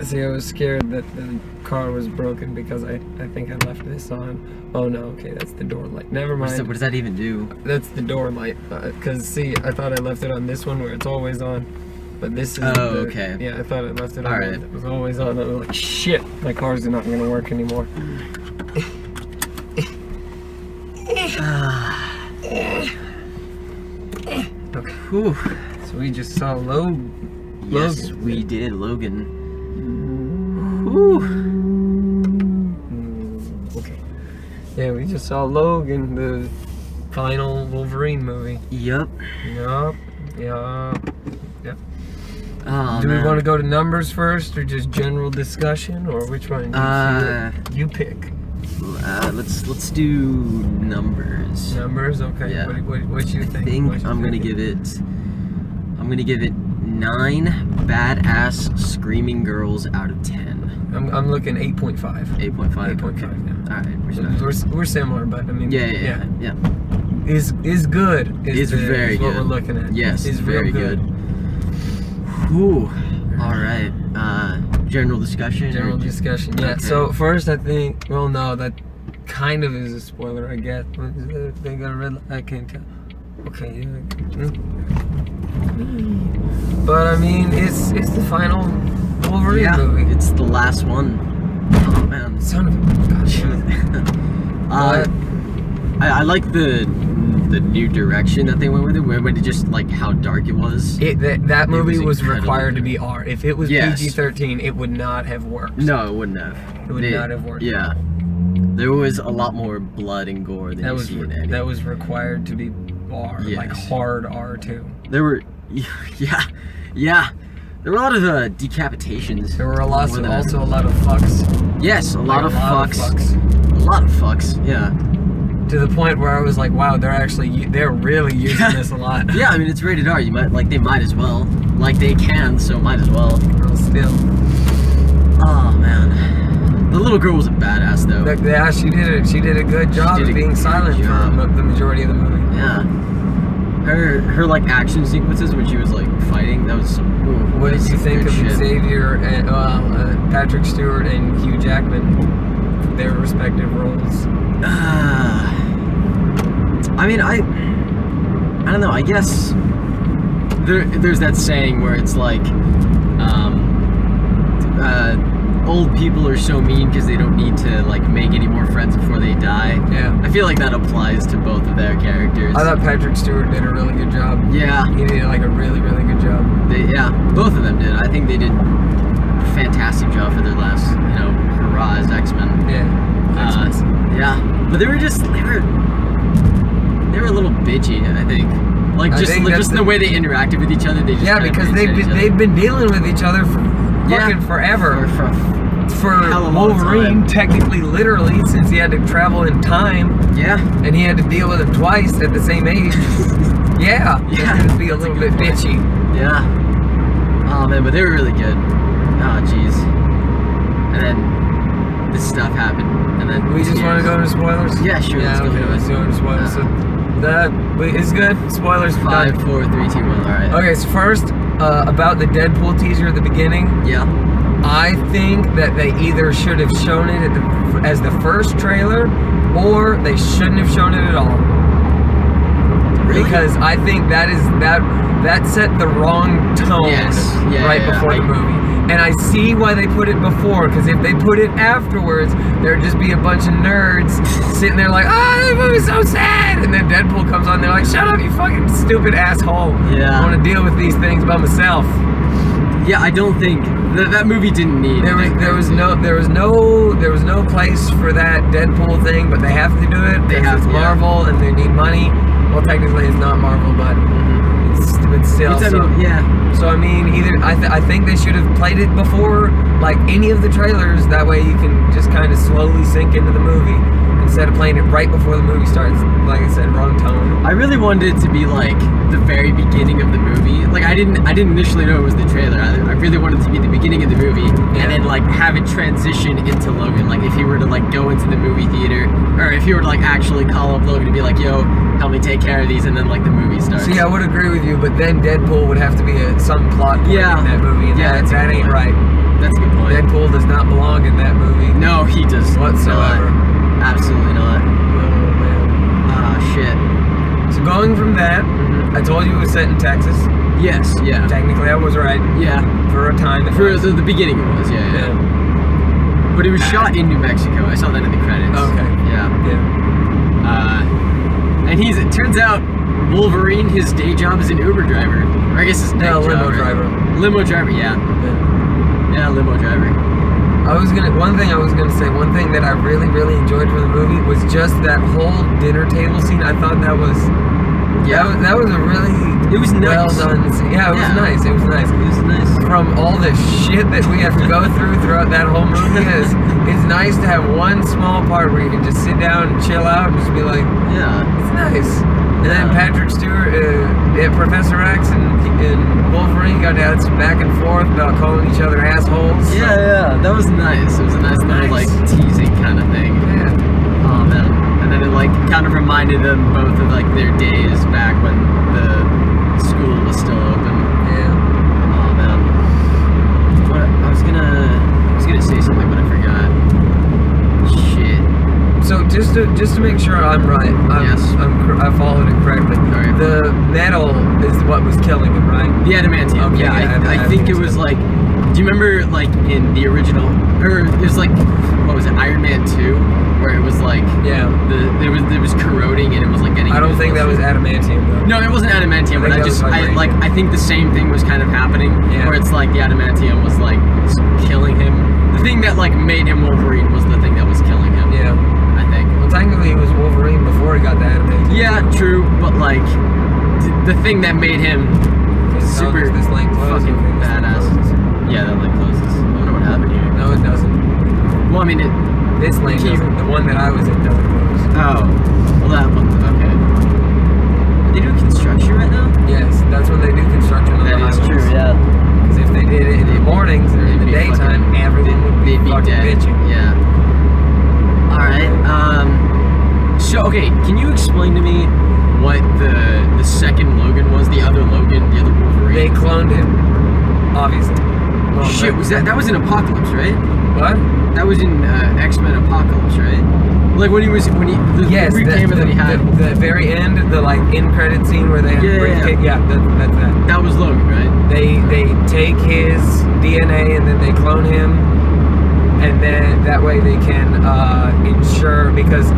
See, I was scared that the car was broken because I think I left this on. Oh no, okay, that's the door light. Never mind. What does that even do? That's the door light. Cause see, I thought I left it on this one where it's always on, but this is. Okay. Yeah, I thought I left it on. Alright. It was always on. I was like, shit, my car's not gonna work anymore. Okay. Whew. So we just saw Logan. Yes, we did, Logan. Whew. Okay. Yeah, we just saw Logan, the final Wolverine movie. Yup. Yup. Oh, Do we man. want to go to numbers first, or just general discussion, or which one? You pick. Let's do numbers. Numbers, okay. Yeah. What you think? I think I'm gonna give it 9 badass screaming girls out of 10. I'm looking 8.5. 8.5. 8.5. Okay. Yeah. All right. We're similar, but I mean. Yeah. Is good. It's very what good. we're looking at. Yes, is very good. Whew. All right. General discussion. General discussion. Yeah. Okay. So first, I think. Well, no, that kind of is a spoiler, I guess. They got a red light. I can't tell. Okay. Yeah. But I mean, it's the final Wolverine movie. It's the last one. Oh man. Son of a gosh. I like the new direction that they went with it, when it just like how dark it was. That movie was incredibly required to good. be R. If it was Yes. PG-13, it would not have worked. No, it wouldn't have. It would not have worked. Yeah. There was a lot more blood and gore than you see in any. That was required to be R, like Yes. hard R too. There were, yeah. There were a lot of decapitations. There were more also than a lot of fucks. Yes, a lot of fucks. fucks. A lot of fucks. Yeah. To the point where I was like, wow, they're really using this a lot. Yeah, I mean it's rated R. They might as well. Like they can, so might as well. Well, still. Oh man, the little girl was a badass though. Yeah, she did a good job did of a being great silent job. for the majority of the movie. Yeah. Her like action sequences when she was like fighting, that was some. Ooh, What did you some think good of shit. Xavier and Patrick Stewart and Hugh Jackman, their respective roles? I mean, I don't know. I guess there's that saying where it's like, old people are so mean because they don't need to like make any more friends before they die. Yeah. I feel like that applies to both of their characters. I thought Patrick Stewart did a really good job. Yeah. He did like a really, really good job. Both of them did. I think they did a fantastic job for their last, hurrah as X-Men. Yeah. Yeah, but they were a little bitchy, I think. Like I think that's just the way they interacted with each other, they just kinda because bitched at each other. they've been dealing with each other for fucking forever. For hell of a long Wolverine, time. technically, literally, since he had to travel in time, Yeah. and he had to deal with him twice at the same age. Yeah, Yeah, it could be a little bit bitchy. Yeah. Oh man, but they were really good. Oh jeez. And then this stuff happened, and then We just want to go into spoilers. Yeah, sure. Yeah, let's go into spoilers. So that is good. Spoilers. 5, done. 4, 3, 2, 1. All right. Okay, so first about the Deadpool teaser at the beginning. Yeah. I think that they either should have shown it as the first trailer, or they shouldn't have shown it at all. Really? Because I think that set the wrong tone before the movie. And I see why they put it before, because if they put it afterwards, there'd just be a bunch of nerds sitting there like, that movie's so sad! And then Deadpool comes on, they're like, shut up, you fucking stupid asshole. Yeah. I want to deal with these things by myself. Yeah, I don't think that movie didn't need. There was no place for that Deadpool thing, but they have to do it because it's Marvel and they need money. Well, technically it's not Marvel, but it's still. So I mean, either I think they should have played it before like any of the trailers. That way you can just kind of slowly sink into the movie instead of playing it right before the movie starts. Like I said, wrong tone. I really wanted it to be like the very beginning of the movie. Like I didn't initially know it was the trailer. I really wanted it to be the beginning of the movie, and then like have it transition into Logan. Like if he were to like go into the movie theater, or if he were to like actually call up Logan to be like, yo, help me take care of these, and then like the movie starts. See, I would agree with you, but then Deadpool would have to be some plot point in that movie, and that ain't right. That's a good point. Deadpool does not belong in that movie. No, he does whatsoever. not. Absolutely not. Oh man. Ah, shit. So going from that, I told you it was set in Texas. Yes, yeah. Technically, I was right. Yeah. For a time. For the beginning it was, yeah. But it was shot in New Mexico. I saw that in the credits. Okay. Yeah. And it turns out, Wolverine, his day job is an Uber driver. Or I guess his night job. Limo right? driver. Limo driver, yeah. Yeah, limo driver. One thing that I really, really enjoyed from the movie was just that whole dinner table scene. I thought that was that was a really It was nice. well done scene. Yeah, it was nice. It was nice. It was nice. From all the shit that we have to go throughout that whole movie, it's nice to have one small part where you can just sit down and chill out and just be like, Yeah. it's nice. And then Patrick Stewart, Professor X and Wolverine got to have some back and forth about calling each other assholes. So. Yeah. That was nice. It was a nice little, like, teasing kind of thing. Yeah. Oh, man. And then it, like, kind of reminded them both of, like, their days back when the school was still open. Yeah. Oh, man. What? I was gonna say something, but I forgot. Shit. So just to make sure I'm right, I followed it correctly. Alright. The metal is what was killing him, right? The adamantium. Okay, Yeah, I think it was like. Do you remember like in the original, or it was like, what was it, Iron Man 2, where it was like Yeah. there was corroding and it was like getting. I don't think that was adamantium though. No, it wasn't adamantium, but I think the same thing was kind of happening, Yeah. where it's like the adamantium was like killing him. The thing that like made him Wolverine was the thing that was killing him. Yeah. I think. Well, technically he was Wolverine before he got the adamantium. Yeah, true, but like the thing that made him super This lane closes. fucking Okay, this lane badass. closes. Yeah, that link closes. I wonder what happened here. No, it doesn't. Well, I mean, This lane Keep- doesn't. The one that I was in doesn't close. oh, well that one, okay. Are they doing construction right now? Yes, that's when they do construction on the That is highways. true, yeah. Because if they did it in the mornings or in the They'd be daytime, fucking- everyone would be They'd be fucking dead. bitching. Yeah. Alright, so, okay, can you explain to me what the second Logan was, the other Logan, the other Wolverine? They cloned him, obviously. Well, Shit, that was in Apocalypse, right? What? That was in X-Men Apocalypse, right? Like when the Yes, briefcase that he had. the very end, the like end credit scene where they have Yeah, the briefcase. Yeah, that's that. That was Logan, right? They take his DNA and then they clone him, and then that way they can ensure because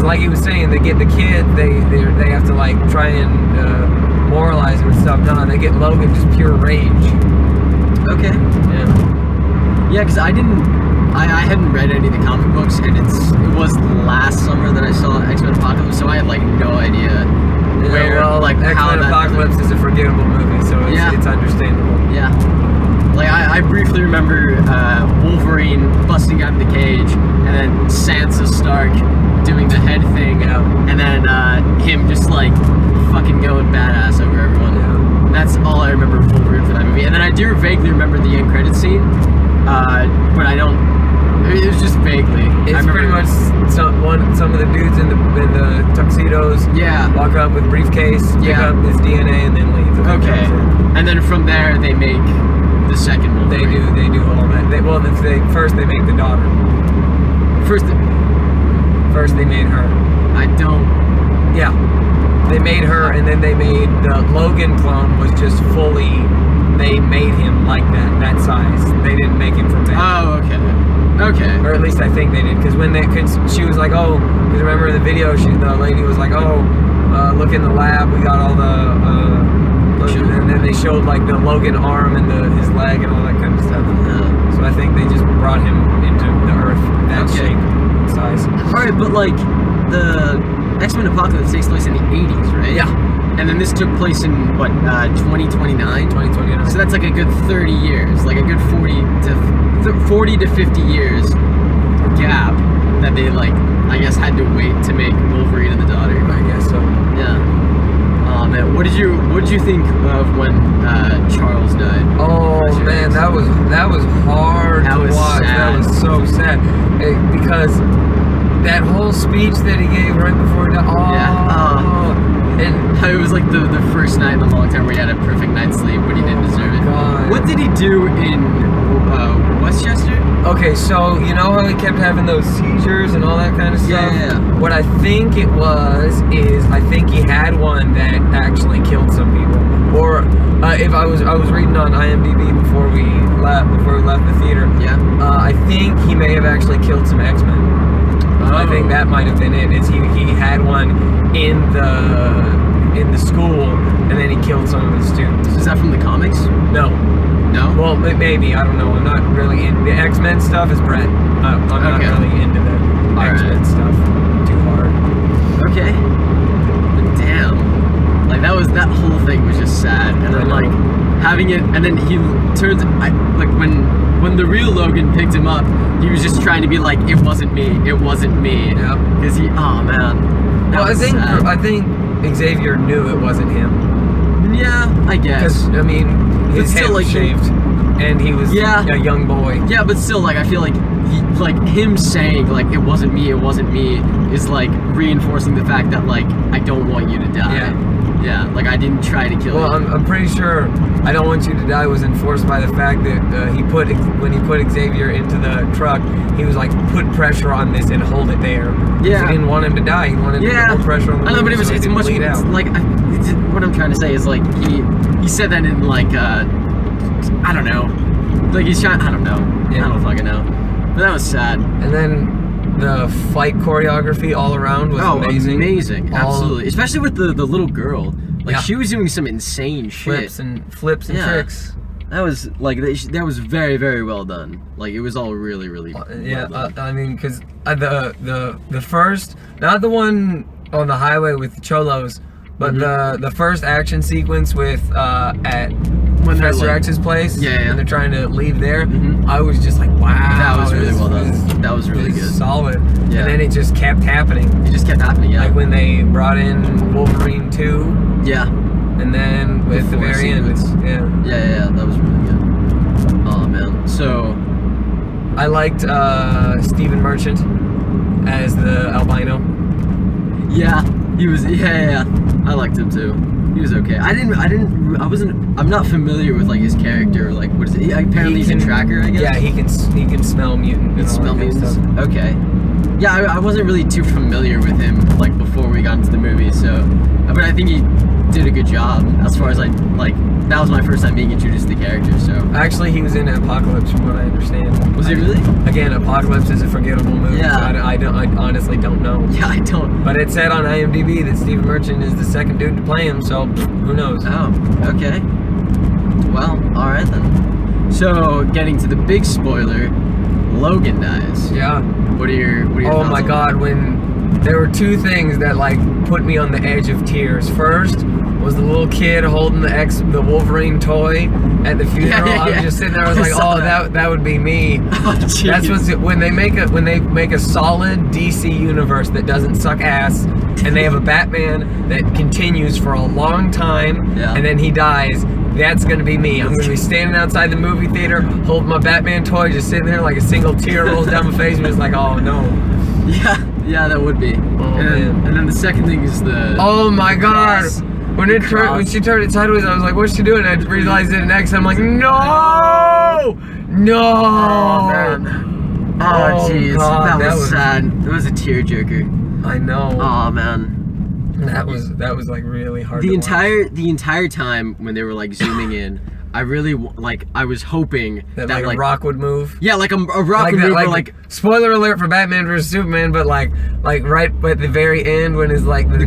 like he was saying, they get the kid, they have to like try and moralize him and stuff. No, they get Logan just pure rage. Okay. Yeah. Yeah, because I hadn't read any of the comic books, and it was last summer that I saw X-Men Apocalypse, so I had like no idea where, well, like X-Men how that. Apocalypse is a forgettable movie, so it's understandable. Yeah. Like I briefly remember Wolverine busting out of the cage, and then Sansa Stark doing the head thing, and then him just like fucking going badass over everyone. Yeah. That's all I remember of Wolverine for that movie. And then I do vaguely remember the end credit scene, but I don't. It was just vaguely. It's pretty much some of the dudes in the tuxedos. Yeah. Walk up with briefcase, pick Yeah. up his DNA, and then leave. Okay. And then from there they make the second Wolverine. They do all that. First they make the daughter. First they made her. I don't. Yeah. They made her, and then they made the Logan clone was just fully. They made him like that size. They didn't make him from there. Oh, okay. Okay. Or at least I think they did, because she was like, oh, because remember in the video, the lady was like, oh, look in the lab, we got all and then they showed like the Logan arm and his leg and all that kind of stuff. So I think they just brought him into the Earth that shape and size. Alright, but like the X-Men Apocalypse takes place in the 80s, right? Yeah. And then this took place in what, 2029? 2029. So that's like a good 30 years, like a good 40 to 50 years gap that they like, I guess, had to wait to make Wolverine and the daughter. I guess so. Yeah. Oh man, what did you think of when Charles died? Oh man, that was hard to watch. Sad. That was so sad because that whole speech that he gave right before he died. Oh, Yeah. and It was like the first night in a long time where he had a perfect night's sleep, but he didn't deserve it. God. What did he do in Westchester? Okay, so you know how he kept having those seizures and all that kind of stuff? Yeah. What I think it was is I think he had one that actually killed some people. Or if I was reading on IMDb before we left the theater. Yeah. I think he may have actually killed some X-Men. I think that might have been it. Is he had one in the school, and then he killed some of his students. Is that from the comics? No. No? Well, maybe. I don't know. I'm not really in the X-Men stuff. Is Brett? I'm not really into the X-Men stuff too hard. Okay. But damn, like that whole thing was just sad, and then like having it, and then he turns like when the real Logan picked him up, he was just trying to be like, it wasn't me. Yeah. Because oh man. Well, I think Xavier knew it wasn't him. Yeah, I guess. Because I mean, his head was shaved, and he was a young boy. Yeah, but still, like I feel like him saying like it wasn't me is like reinforcing the fact that like I don't want you to die. Yeah, like I didn't try to kill you. Well, I'm pretty sure I don't want you to die was enforced by the fact that when he put Xavier into the truck, he was like, put pressure on this and hold it there. Yeah. He didn't want him to die. He wanted to put pressure on the I know, but it's much out. like what I'm trying to say is like he said that in like I don't know, like he's trying. I don't know. Yeah. I don't fucking know. But that was sad. And then the fight choreography all around was amazing. Amazing, absolutely. Especially with the little girl. Like she was doing some insane flips shit. and tricks. That was like that was very, very well done. Like it was all really, really well done. I mean, because the first, not the one on the highway with the cholos, but the first action sequence with at Professor X's place, and they're trying to leave there. I was just like, wow, that was really well done. That was really good, solid. Yeah. And then it just kept happening. It just kept happening. Yeah. Like when they brought in Wolverine 2. Yeah. And then with the very end, yeah, that was really good. Oh man, so I liked Stephen Merchant as the albino. Yeah, he was. Yeah, I liked him too. He was okay. I'm not familiar with like his character. Like, what is it? Apparently he's a tracker, I guess. Yeah, he can smell mutant. He can smell mutants. Okay. Yeah, I wasn't really too familiar with him like before we got into the movie. So, but I think he did a good job as far as that was my first time being introduced to the character. So actually, he was in Apocalypse, from what I understand. Was he really? Again, Apocalypse is a forgettable movie. Yeah. So I honestly don't know. Yeah, I don't. But it said on IMDb that Stephen Merchant is the second dude to play him. So who knows? Oh, okay. Well, all right then. So getting to the big spoiler, Logan dies. Yeah. What are your Oh thoughts my on God! When there were two things that like put me on the edge of tears. First was the little kid holding the Wolverine toy at the funeral. I was just sitting there. I was like, oh, that would be me. Oh, that's when they make a solid DC universe that doesn't suck ass, and they have a Batman that continues for a long time, and then he dies. That's gonna be me. I'm gonna be standing outside the movie theater, holding my Batman toy, just sitting there like a single tear rolls down my face, and just like, oh no. Yeah, that would be. And then the second thing is the. Oh my God. When she turned it sideways, I was like, what's she doing? I realized it next. I'm like, no! Oh man. Oh jeez, that was sad. It was a tearjerker. I know. Oh man. That was like really hard. The entire time when they were like zooming in, I really I was hoping that like a rock would move. Yeah, like a rock would move. Like spoiler alert for Batman vs Superman, but like right at the very end when it's like the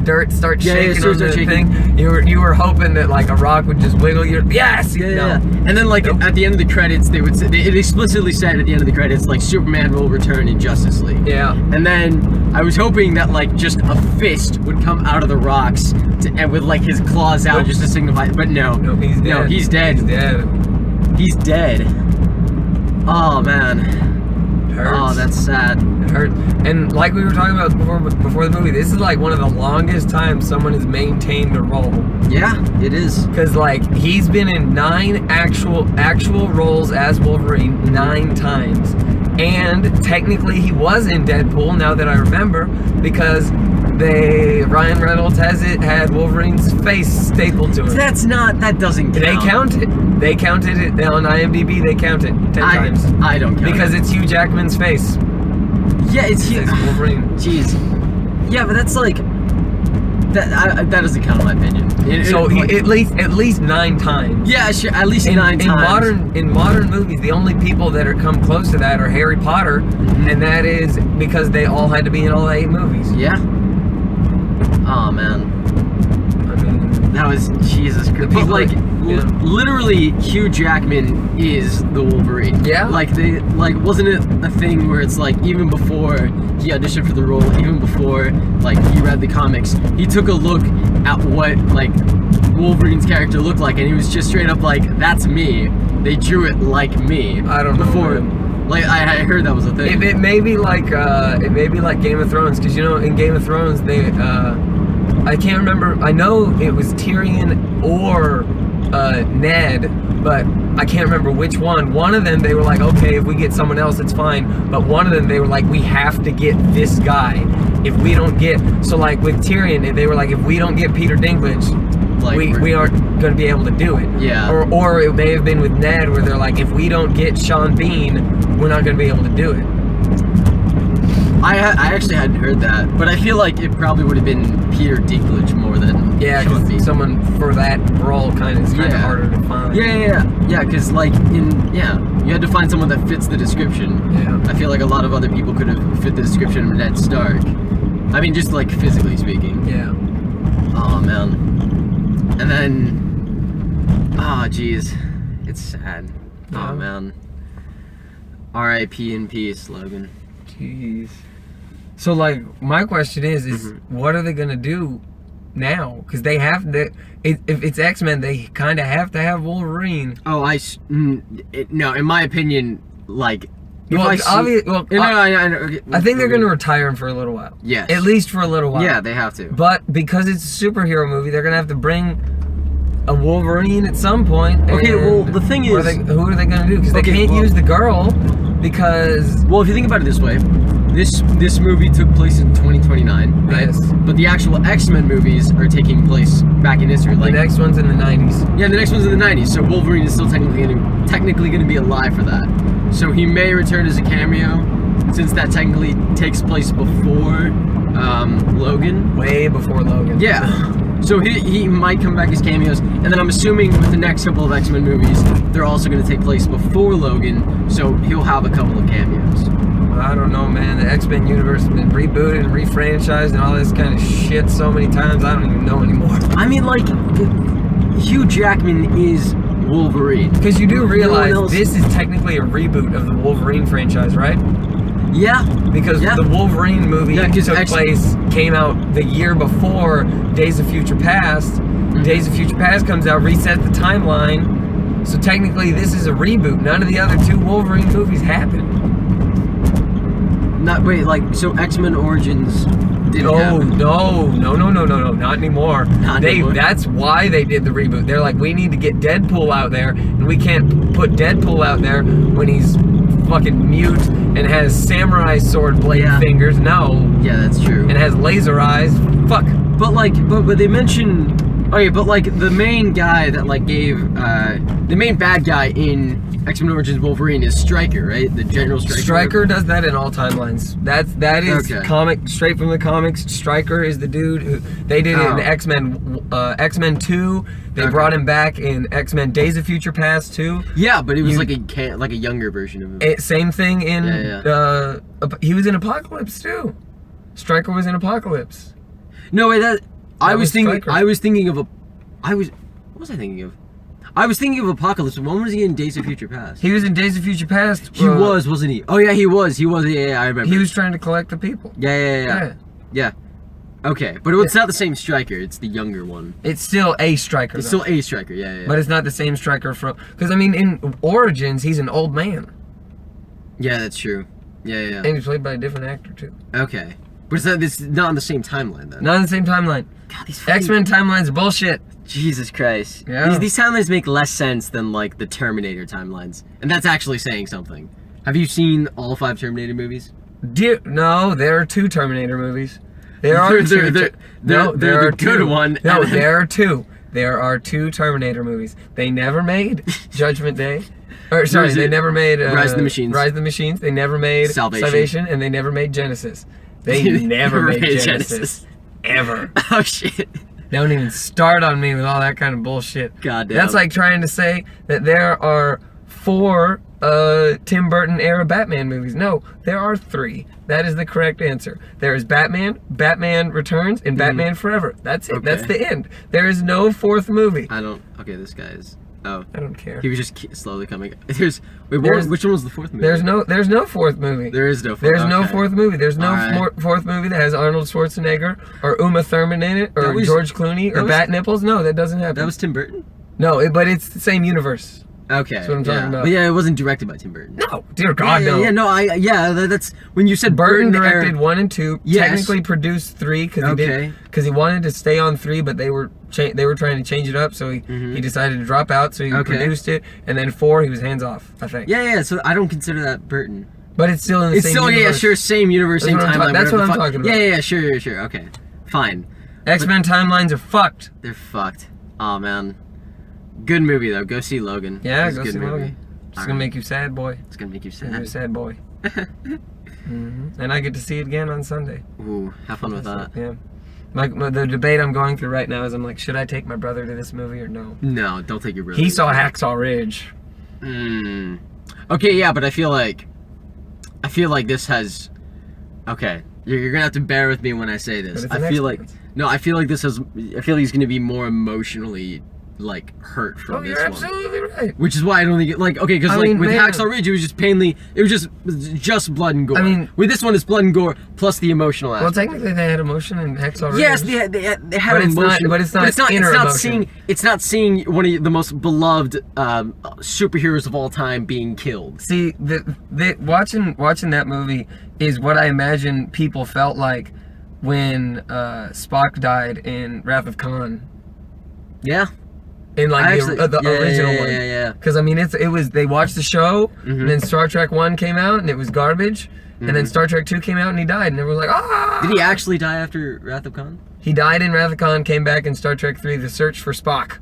dirt starts shaking on the thing. You were hoping that like a rock would just wiggle your And then like at the end of the credits, they would say, it explicitly said at the end of the credits like Superman will return in Justice League. Yeah. And then I was hoping that like just a fist would come out of the rocks and with like his claws out just to signify. But no, he's dead. No, he's dead. He's dead. Oh man. Hurts. Oh, that's sad. It hurts. And like we were talking about before the movie, this is like one of the longest times someone has maintained a role. Yeah, it is. Because like he's been in 9 actual roles as Wolverine 9 times, and technically he was in Deadpool. Now that I remember, because Ryan Reynolds had Wolverine's face stapled to it. That doesn't count. They count it. They counted it on IMDb. They count it 10 times. I don't count because it's Hugh Jackman's face. Yeah, it's Hugh. Wolverine. Jeez. Yeah, but that's like that doesn't count in my opinion. So at least 9 times. Yeah, sure. At least 9 times. In modern movies, the only people that are come close to that are Harry Potter, and that is because they all had to be in all 8 movies. Yeah. Oh man. I mean, that was Jesus Christ. But like, literally, Hugh Jackman is the Wolverine. Yeah. Wasn't it a thing where it's like even before he auditioned for the role, even before like he read the comics, he took a look at what like Wolverine's character looked like, and he was just straight up like, "That's me." They drew it like me. I don't know. Before. Like I heard that was a thing. It may be like Game of Thrones, because in Game of Thrones they I can't remember. I know it was Tyrion or Ned, but I can't remember which one. One of them they were like, okay, if we get someone else, it's fine. But one of them they were like, we have to get this guy. If we don't get like with Tyrion, they were like, if we don't get Peter Dinklage, like, we aren't going to be able to do it. Yeah. Or it may have been with Ned where they're like, if we don't get Sean Bean, we're not going to be able to do it. I actually hadn't heard that, but I feel like it probably would have been Peter Dinklage more than Sean Bean. Someone for that role is kind of harder to find. Yeah, because like you had to find someone that fits the description. Yeah. I feel like a lot of other people could have fit the description of Ned Stark. I mean, just like physically speaking. Yeah. Oh man. And then, geez, it's sad. Yeah. Oh man. R.I.P. in peace, Logan. Jeez. So like, my question is what are they gonna do now? Because they have to. If it's X-Men, they kind of have to have Wolverine. Oh, no. In my opinion, like. I think they're going to retire him for a little while. Yes. At least for a little while. Yeah, they have to. But because it's a superhero movie, they're going to have to bring a Wolverine at some point. Okay, well, the thing is... who are they going to do? Because they can't use the girl because... Well, if you think about it this way, this movie took place in 2029, right? Yes. But the actual X-Men movies are taking place back in history. Like, the next one's in the 90s. Yeah, the next one's in the 90s, so Wolverine is still technically going to be alive for that. So he may return as a cameo, since that technically takes place before Logan. Way before Logan. Yeah. So he might come back as cameos, and then I'm assuming with the next couple of X-Men movies, they're also going to take place before Logan, so he'll have a couple of cameos. I don't know, man. The X-Men universe has been rebooted and refranchised and all this kind of shit so many times, I don't even know anymore. I mean, like, Hugh Jackman is Wolverine. Because you do realize this is technically a reboot of the Wolverine franchise, right? Yeah. Because the Wolverine movie came out the year before Days of Future Past. Days of Future Past comes out, resets the timeline. So technically this is a reboot. None of the other 2 Wolverine movies happened. So X-Men Origins didn't happen. No, not anymore. That's why they did the reboot. They're like, we need to get Deadpool out there, and we can't put Deadpool out there when he's fucking mute and has samurai sword blade fingers. No. Yeah, that's true. And has laser eyes. Fuck. But they mentioned... Okay, but like the main guy that like gave... the main bad guy in X-Men Origins Wolverine is Stryker, right? The General Stryker. Stryker does that in all timelines. That is comic straight from the comics. Stryker is the dude who they did it in X-Men 2. They brought him back in X-Men Days of Future Past 2. Yeah, but it was like a younger version of him. Same thing in he was in Apocalypse too. Stryker was in Apocalypse. No, wait, I was thinking of Apocalypse. When was he in Days of Future Past? He was in Days of Future Past. He wasn't he? Oh yeah, he was. Yeah, I remember. He was trying to collect the people. Yeah. Okay, but it's not the same Stryker. It's the younger one. It's still a Stryker. It's still a Stryker. Yeah. But it's not the same Stryker from. Because I mean, in Origins, he's an old man. Yeah, that's true. Yeah. And he's played by a different actor too. Okay. But it's not on the same timeline, then. Not on the same timeline. God, these X-Men timelines are bullshit. Jesus Christ. Yeah. These timelines make less sense than, like, the Terminator timelines. And that's actually saying something. Have you seen all 5 Terminator movies? No, there are 2 Terminator movies. There are two. They're the good one. No, there are two. There are two Terminator movies. They never made Judgment Day. Or sorry, they never made Rise of the Machines. Rise of the Machines. They never made Salvation, and they never made Genesis. They never made Genesis. Ever. Oh shit. Don't even start on me with all that kind of bullshit. Goddamn. That's like trying to say that there are 4 Tim Burton era Batman movies. No, there are 3. That is the correct answer. There is Batman, Batman Returns, and Batman Forever. That's it. Okay. That's the end. There is no 4th movie. Okay, this guy is... Oh. I don't care. He was just slowly coming... Which one was the 4th movie? There's no 4th movie. There is no 4th. There's no 4th movie. There's no 4th movie that has Arnold Schwarzenegger or Uma Thurman in it or George Clooney or Bat Nipples. No, that doesn't happen. That was Tim Burton? No, but it's the same universe. Okay. That's what I'm talking about. But yeah, it wasn't directed by Tim Burton. No, dear God, no. That's when you said Burton directed 1 and 2. Yes. Technically produced 3 because he wanted to stay on 3, but they were trying to change it up, so he decided to drop out. So he produced it, and then 4 he was hands off, I think. Yeah. So I don't consider that Burton. But it's still in the same universe. Yeah, sure, same universe, same timeline. That's what I'm talking about. Yeah, sure. Okay, fine. X-Men timelines are fucked. They're fucked. Oh man. Good movie though. Go see Logan. Yeah, go see Logan. It's gonna make you sad, boy. It's gonna make you sad. You're a sad boy. And I get to see it again on Sunday. Ooh, have fun with that. Yeah. The debate I'm going through right now is I'm like, should I take my brother to this movie or no? No, don't take your brother. He saw Hacksaw Ridge. Okay, yeah, but I feel like this has. Okay, you're gonna have to bear with me when I say this. I feel like this has. I feel like he's gonna be more emotionally like hurt from this one. You're absolutely right. Which is why I don't think okay, because with Hacksaw Ridge it was just plainly, it was just blood and gore. I mean, with this one it's blood and gore plus the emotional aspect. Well, technically they had emotion in Hacksaw Ridge. Yes, they had emotion, but it's not seeing one of the most beloved superheroes of all time being killed. See, watching that movie is what I imagine people felt like when Spock died in Wrath of Khan. Yeah. In like the original one. Yeah. Because I mean, they watched the show, and then Star Trek 1 came out, and it was garbage, and then Star Trek 2 came out, and he died, and everyone was like, ah! Did he actually die after Wrath of Khan? He died in Wrath of Khan, came back in Star Trek 3, The Search for Spock.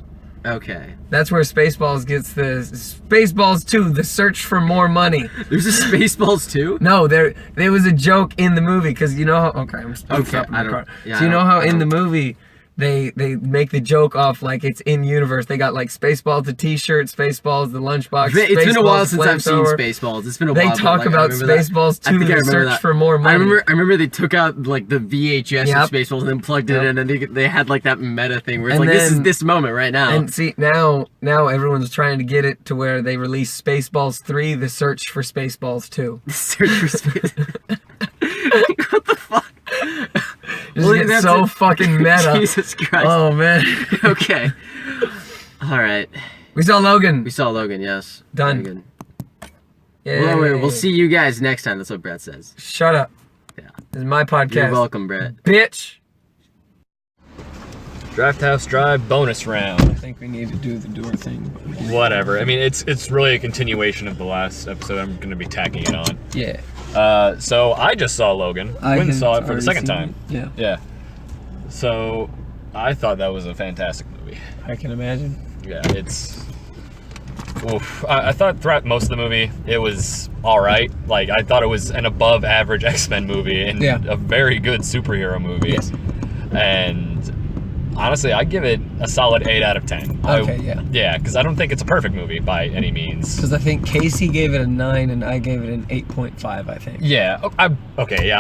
Okay. That's where Spaceballs gets the Spaceballs 2, The Search for More Money. There's a Spaceballs 2? No, there was a joke in the movie, because you know how... Okay, I'm stopping the car. So you know how in the movie... They make the joke off like it's in universe. They got like Spaceballs the T-shirt, Spaceballs the lunchbox. It's been a while since I've seen Spaceballs. It's been a while. They talk about Spaceballs 2, The Search for More Money. I remember they took out like the VHS of Spaceballs and then plugged it in, and they had like that meta thing where it's this is this moment right now. And see now everyone's trying to get it to where they release Spaceballs 3, The Search for Spaceballs 2. The Search for Spaceballs. What the fuck? It's so fucking meta. Jesus Christ. Oh, man. Okay. All right. We saw Logan. Yes. Done. Very good. Well, we'll see you guys next time. That's what Brett says. Shut up. Yeah. This is my podcast. You're welcome, Brett. Bitch. Draft House Drive bonus round. I think we need to do the door thing. Whatever. I mean, it's really a continuation of the last episode. I'm going to be tacking it on. Yeah. So I just saw Logan. Quinn saw it for the second time. Yeah. So I thought that was a fantastic movie. I can imagine. Yeah, it's... Oof. I thought throughout most of the movie, it was alright. Like, I thought it was an above average X-Men movie and a very good superhero movie. Yes. And honestly, I give it a solid 8 out of 10. Yeah, because I don't think it's a perfect movie by any means. Because I think Casey gave it a 9 and I gave it an 8.5, I think. Yeah, I'll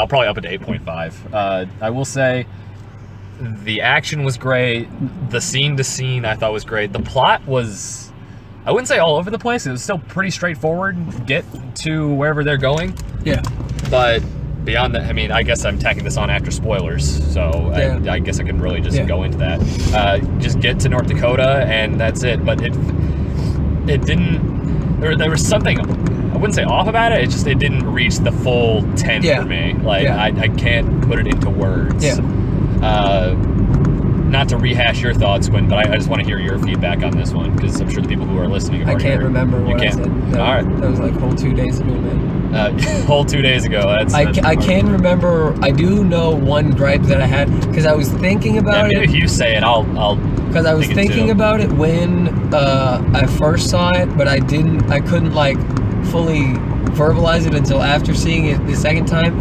probably up it to 8.5. I will say the action was great. The scene to scene I thought was great. The plot was, I wouldn't say all over the place. It was still pretty straightforward. Get to wherever they're going. Yeah. But beyond that, I mean, I guess I'm tacking this on after spoilers, so I guess I can really just go into that. Just get to North Dakota, and that's it. But it didn't. There was something, I wouldn't say off about it. It didn't reach the full 10 for me. Like I can't put it into words. Yeah. not to rehash your thoughts, Quinn, but I just want to hear your feedback on this one, because I'm sure the people who are listening have I can't remember what I said. All right. That was like whole 2 days ago, man. Whole 2 days ago. I can remember. I do know one gripe that I had because I was thinking about it. If you say it, I'll. Because I was thinking about it when I first saw it, but I couldn't like fully verbalize it until after seeing it the second time.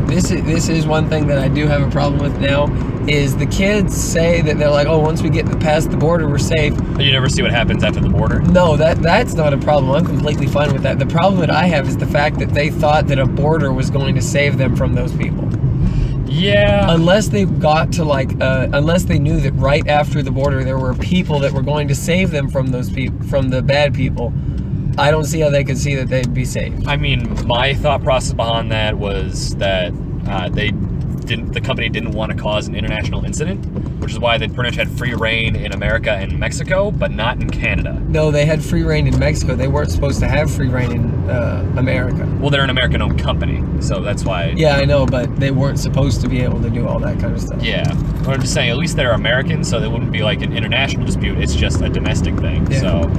This is one thing that I do have a problem with now. Is the kids say that they're like, oh, once we get past the border, we're safe. You never see what happens after the border? No, that's not a problem. I'm completely fine with that. The problem that I have is the fact that they thought that a border was going to save them from those people. Yeah. Unless they got to unless they knew that right after the border there were people that were going to save them from those people, from the bad people, I don't see how they could see that they'd be saved. I mean, my thought process behind that was that the company didn't want to cause an international incident, which is why they pretty much had free reign in America and Mexico, but not in Canada. No, they had free reign in Mexico. They weren't supposed to have free reign in America. Well, they're an American-owned company, so that's why. Yeah, I know, but they weren't supposed to be able to do all that kind of stuff. Yeah, but I'm just saying, at least they're American, so they wouldn't be like an international dispute. It's just a domestic thing. Yeah. So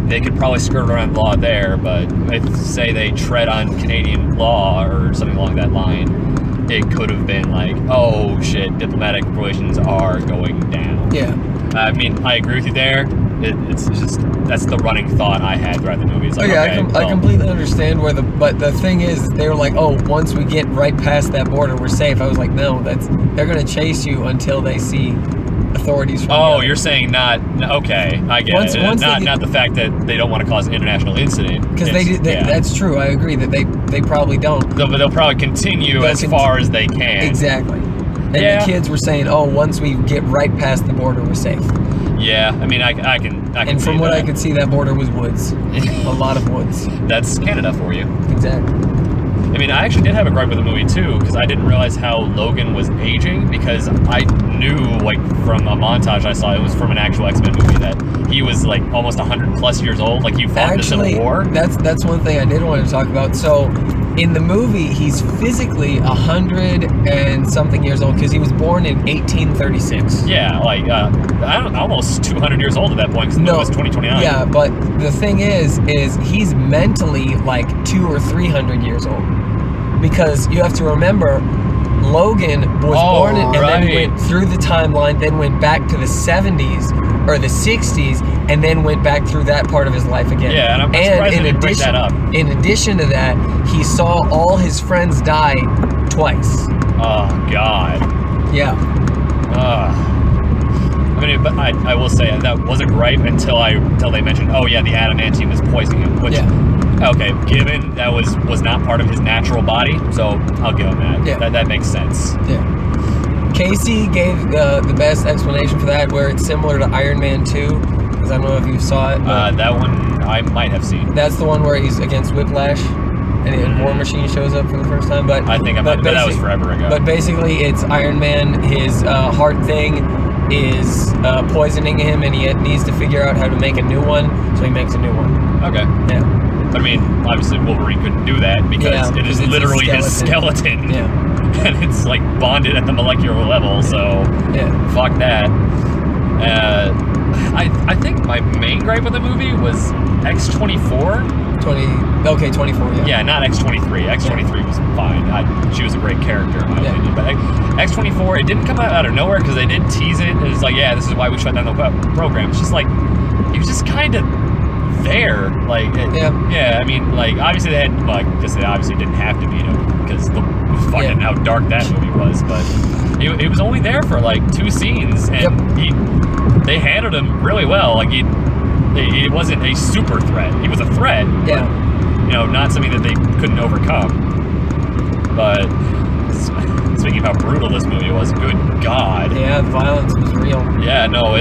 they could probably skirt around the law there, but if, say, they tread on Canadian law or something along that line, it could have been like, oh shit, diplomatic relations are going down. Yeah. I mean, I agree with you there. It's just, that's the running thought I had throughout the movie. It's like, I completely understand but the thing is, they were like, oh, once we get right past that border, we're safe. I was like, no, they're gonna chase you until they see authorities from you're saying okay, I get it. Not the fact that they don't want to cause an international incident. Because that's true, I agree that they probably don't. But they'll probably continue as far as they can. Exactly. And the kids were saying, oh, once we get right past the border, we're safe. Yeah, I mean, I can and from what I could see, that border was woods. A lot of woods. That's Canada for you. Exactly. I mean, I actually did have a gripe with the movie too, because I didn't realize how Logan was aging, because I knew, like, from a montage I saw, it was from an actual X-Men movie, that he was, like, almost 100 plus years old, like, he fought in the Civil War. That's one thing I did want to talk about. So, in the movie, he's physically 100 and something years old, because he was born in 1836. Yeah, like, almost 200 years old at that point, because the movie was 2029. Yeah, but the thing is he's mentally, like, 200 or 300 years old. Because you have to remember, Logan was born and then went through the timeline, then went back to the 70s or the 60s, and then went back through that part of his life again. Yeah, and I'm surprised they didn't bring that up. In addition to that, he saw all his friends die twice. Oh, God. Yeah. I mean, but I will say that was a gripe until they mentioned, oh yeah, the adamantium is poisoning him. Which, okay, given that was not part of his natural body, so I'll give him that. Yeah. That makes sense. Yeah. Casey gave the best explanation for that, where it's similar to Iron Man 2, because I don't know if you saw it. That one I might have seen. That's the one where he's against Whiplash, and War Machine shows up for the first time. But I think but that was forever ago. But basically, it's Iron Man. His heart thing is poisoning him, and he needs to figure out how to make a new one, so he makes a new one. Okay. Yeah. But I mean, obviously Wolverine couldn't do that because it is literally his skeleton. Yeah. And it's like bonded at the molecular level, so fuck that. I think my main gripe with the movie was X-24. 24, yeah. Yeah, not X-23. X-23 was fine. She was a great character in my opinion. But X-24, it didn't come out of nowhere because they did tease it. It was like, yeah, this is why we shut down the program. It's just like, it was just kind of there. Like, I mean, like, obviously they had, like, because they obviously didn't have to beat him because the fucking how dark that movie was. But it was only there for like 2 scenes, and they handled him really well. Like, it wasn't a super threat. He was a threat, but, not something that they couldn't overcome. But speaking of how brutal this movie was, good God. Yeah, the violence was real. Yeah, no,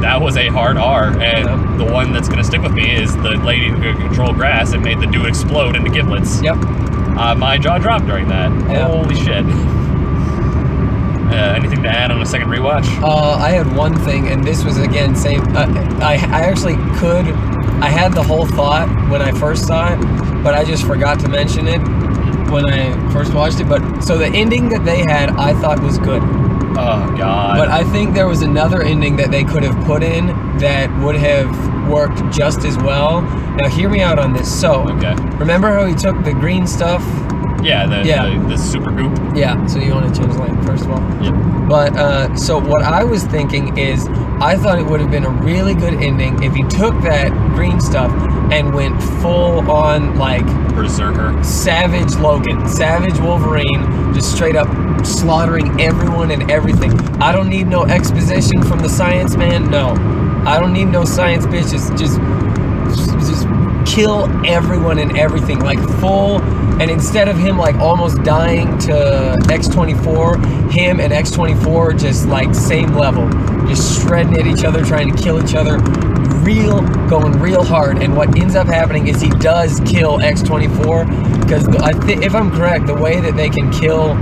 that was a hard R, and the one that's going to stick with me is the lady who could control grass and made the dude explode into giblets. Yep. My jaw dropped during that. Yeah. Holy shit. Anything to add on a second rewatch? I had one thing, and this was again same. I actually I had the whole thought when I first saw it, but I just forgot to mention it when I first watched it. But so the ending that they had, I thought was good. Oh God. But I think there was another ending that they could have put in that would have worked just as well. Now, hear me out on this. So, Okay. remember how he took the green stuff? Yeah, Yeah. the super goop. Yeah. So you want to change the lane first of all. Yep. But so what I was thinking is, I thought it would have been a really good ending if he took that green stuff and went full on like Berserker. Savage Logan, Savage Wolverine, just straight up slaughtering everyone and everything. I don't need no exposition from the science man. No, I don't need no science bitches. Just kill everyone and everything, like full. And instead of him like almost dying to X-24, him and X-24 just like same level, just shredding at each other, trying to kill each other, going real hard. And what ends up happening is he does kill X-24, because if I'm correct, the way that they can kill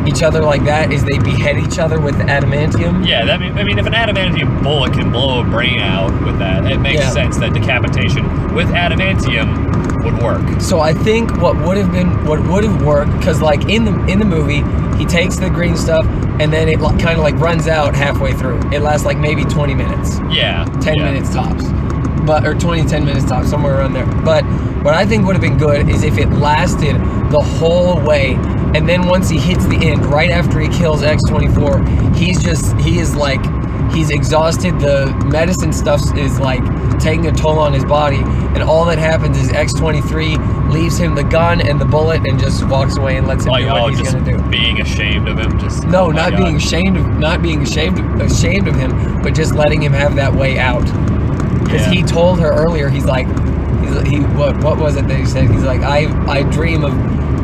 each other like that is they behead each other with adamantium. Yeah, I mean, if an adamantium bullet can blow a brain out with that, it makes sense that decapitation with adamantium would work. So I think what would have worked, because like in the movie, he takes the green stuff and then it kind of like runs out halfway through. It lasts like maybe 20 minutes. Yeah. 10 minutes tops. Or 10 minutes tops, somewhere around there. But what I think would have been good is if it lasted the whole way, and then once he hits the end, right after he kills X-24, he's exhausted. The medicine stuff is like taking a toll on his body, and all that happens is X-23 leaves him the gun and the bullet and just walks away and lets him do what he's gonna do. Being ashamed of him, just no, not being ashamed of him, but just letting him have that way out. Because he told her earlier, what was it that he said? He's like, I dream of,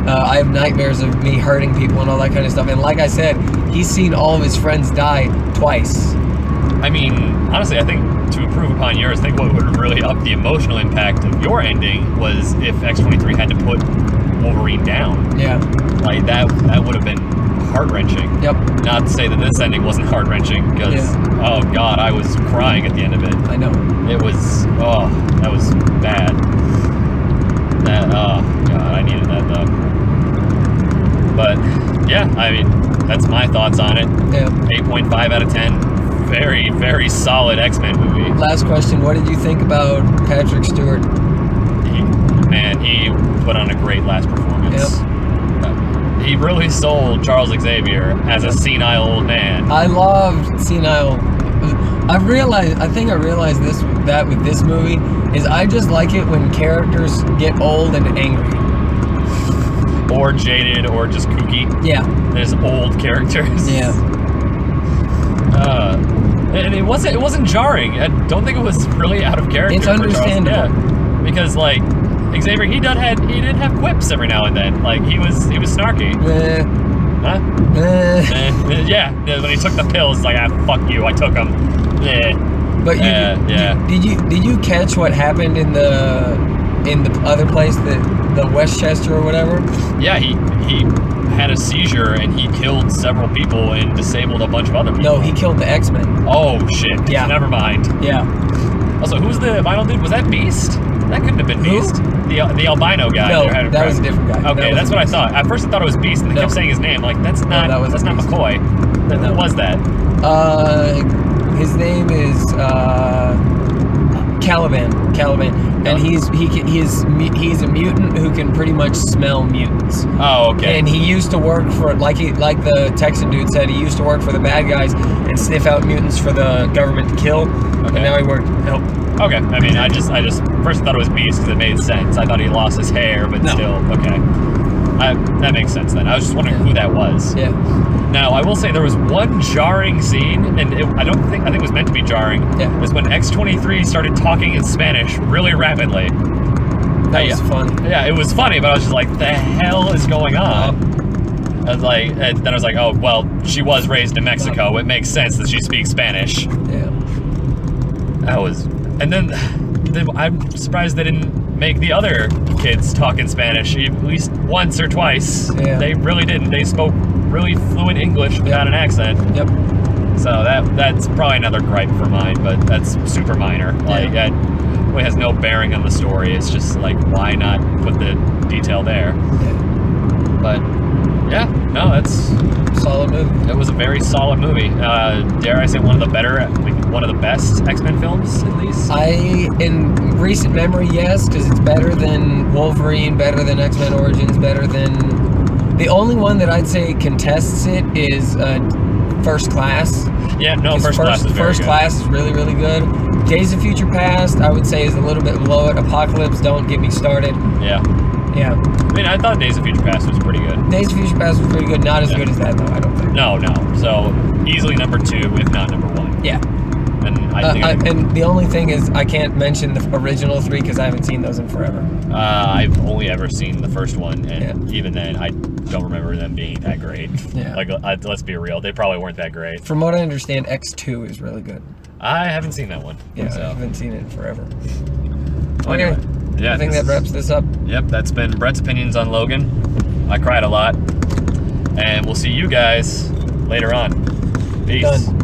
I have nightmares of me hurting people and all that kind of stuff. And like I said, he's seen all of his friends die twice. I mean, honestly, I think to improve upon yours, I think what would have really upped the emotional impact of your ending was if X-23 had to put Wolverine down. Yeah. Like, that would have been heart-wrenching. Yep. Not to say that this ending wasn't heart-wrenching, because, oh God, I was crying at the end of it. I know. It was, that was bad. Oh God, I needed that though. But, yeah, I mean, that's my thoughts on it. Yeah. 8.5 out of 10. Very, very solid X-Men movie. Last question, what did you think about Patrick Stewart? He put on a great last performance. Yep. He really sold Charles Xavier as a senile old man. I loved senile. I think I realized that with this movie is I just like it when characters get old and angry. Or jaded, or just kooky. Yeah. There's old characters. Yeah. And it wasn't jarring. I don't think it was really out of character. It's understandable. Yeah. Because like Xavier, he did have quips every now and then. Like he was snarky. Huh? Yeah. When he took the pills, it's like, fuck you, I took them. But did you catch what happened in the other place, the Westchester or whatever? Yeah, he had a seizure and he killed several people and disabled a bunch of other people. No, he killed the X-Men. Oh shit. Yeah. Never mind. Yeah. Also, who's the vinyl dude? Was that Beast? That couldn't have been Beast. The albino guy. No, that was a different guy. Okay, that's what I thought. At first I thought it was Beast, and they kept saying his name. Like, that's not McCoy. Who was that? His name is Caliban, and he's a mutant who can pretty much smell mutants. Oh, okay. And he used to work for like the Texan dude said, he used to work for the bad guys and sniff out mutants for the government to kill. Okay. And now he worked. Okay. I mean, I just first thought it was Beast because it made sense. I thought he lost his hair, but still, okay. That makes sense then. I was just wondering who that was. Yeah. Now, I will say there was one jarring scene, and I think it was meant to be jarring. Yeah. Was when X-23 started talking in Spanish really rapidly. That was funny. Yeah, it was funny, but I was just like, the hell is going on? I was like, and then I was like, oh, well, she was raised in Mexico. It makes sense that she speaks Spanish. Yeah. And then I'm surprised they didn't make the other kids talk in Spanish at least once or twice. Yeah. They really didn't. They spoke really fluent English without an accent. Yep. So that's probably another gripe for mine, but that's super minor. Like, it really has no bearing on the story. It's just like, why not put the detail there? Yeah. But yeah, no, that's solid movie. It was a very solid movie. Dare I say one of the better, like one of the best X-Men films, at least? In recent memory, yes, because it's better than Wolverine, better than X-Men Origins, better than... The only one that I'd say contests it is First Class. Yeah, no, First Class is very First good. Class is really, really good. Days of Future Past, I would say, is a little bit below it. Apocalypse, don't get me started. Yeah. Yeah. I mean, I thought Days of Future Past was pretty good. Days of Future Past was pretty good. Not as good as that, though, I don't think. No. So, easily number 2, if not number 1. Yeah. And I think... and the only thing is, I can't mention the original 3 because I haven't seen those in forever. I've only ever seen the first one, and Yeah. even then, I don't remember them being that great. Yeah. Like, let's be real, they probably weren't that great. From what I understand, X2 is really good. I haven't seen that one. Yeah, so. I haven't seen it in forever. Well, Okay. anyway, yeah, I think that wraps this up. Yep, that's been Brett's opinions on Logan. I cried a lot, and we'll see you guys later on. Peace. Done.